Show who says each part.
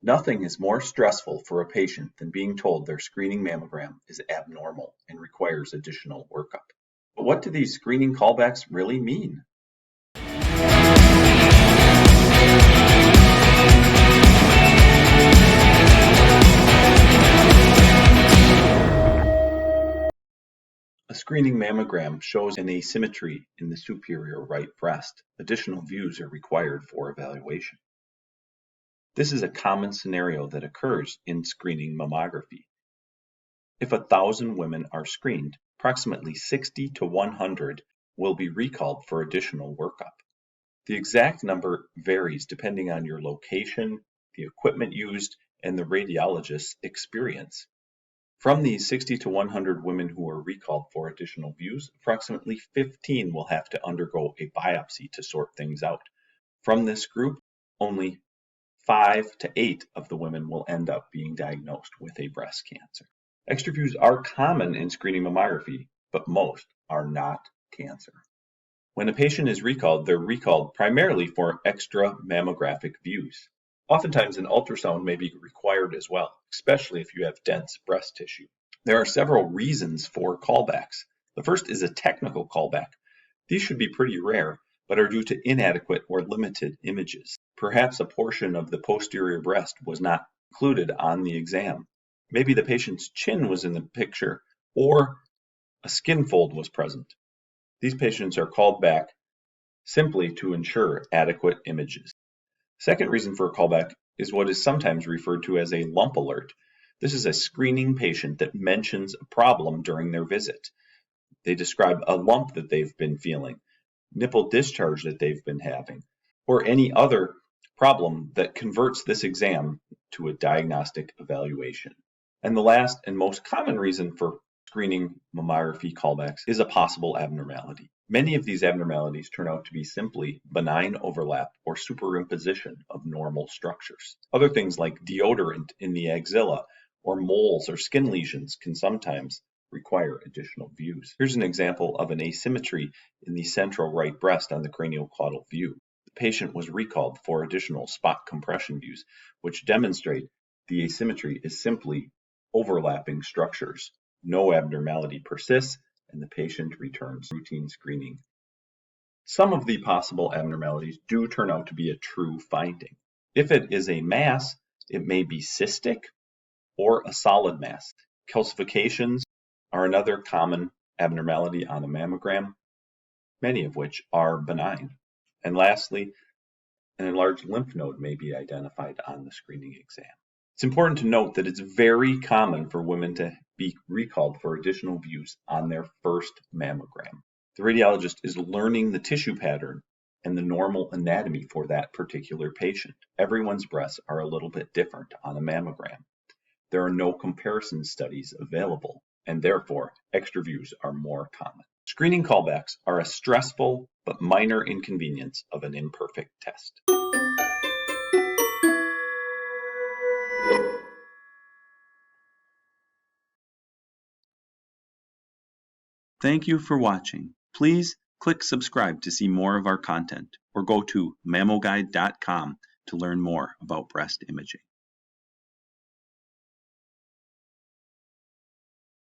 Speaker 1: Nothing is more stressful for a patient than being told their screening mammogram is abnormal and requires additional workup. But what do these screening callbacks really mean? A screening mammogram shows an asymmetry in the superior right breast. Additional views are required for evaluation. This is a common scenario that occurs in screening mammography. If 1,000 women are screened, approximately 60 to 100 will be recalled for additional workup. The exact number varies depending on your location, the equipment used, and the radiologist's experience. From these 60 to 100 women who are recalled for additional views, approximately 15 will have to undergo a biopsy to sort things out. From this group, only 5 to 8 of the women will end up being diagnosed with a breast cancer. Extra views are common in screening mammography, but most are not cancer. When a patient is recalled, they're recalled primarily for extra mammographic views. Oftentimes an ultrasound may be required as well, especially if you have dense breast tissue. There are several reasons for callbacks. The first is a technical callback. These should be pretty rare, but are due to inadequate or limited images. Perhaps a portion of the posterior breast was not included on the exam. Maybe the patient's chin was in the picture, or a skin fold was present. These patients are called back simply to ensure adequate images. Second reason for a callback is what is sometimes referred to as a lump alert. This is a screening patient that mentions a problem during their visit. They describe a lump that they've been feeling, nipple discharge that they've been having, or any other problem that converts this exam to a diagnostic evaluation. And the last and most common reason for screening mammography callbacks is a possible abnormality. Many of these abnormalities turn out to be simply benign overlap or superimposition of normal structures. Other things like deodorant in the axilla or moles or skin lesions can sometimes require additional views. Here's an example of an asymmetry in the central right breast on the craniocaudal view. The patient was recalled for additional spot compression views, which demonstrate the asymmetry is simply overlapping structures. No abnormality persists, and the patient returns routine screening. Some of the possible abnormalities do turn out to be a true finding. If it is a mass, it may be cystic or a solid mass. Calcifications are another common abnormality on a mammogram, many of which are benign. And lastly, an enlarged lymph node may be identified on the screening exam. It's important to note that it's very common for women to be recalled for additional views on their first mammogram. The radiologist is learning the tissue pattern and the normal anatomy for that particular patient. Everyone's breasts are a little bit different on a mammogram. There are no comparison studies available, and therefore extra views are more common. Screening callbacks are a stressful but minor inconvenience of an imperfect test. Thank you for watching. Please click subscribe to see more of our content, or go to MAMMOGUIDE.COM to learn more about breast imaging.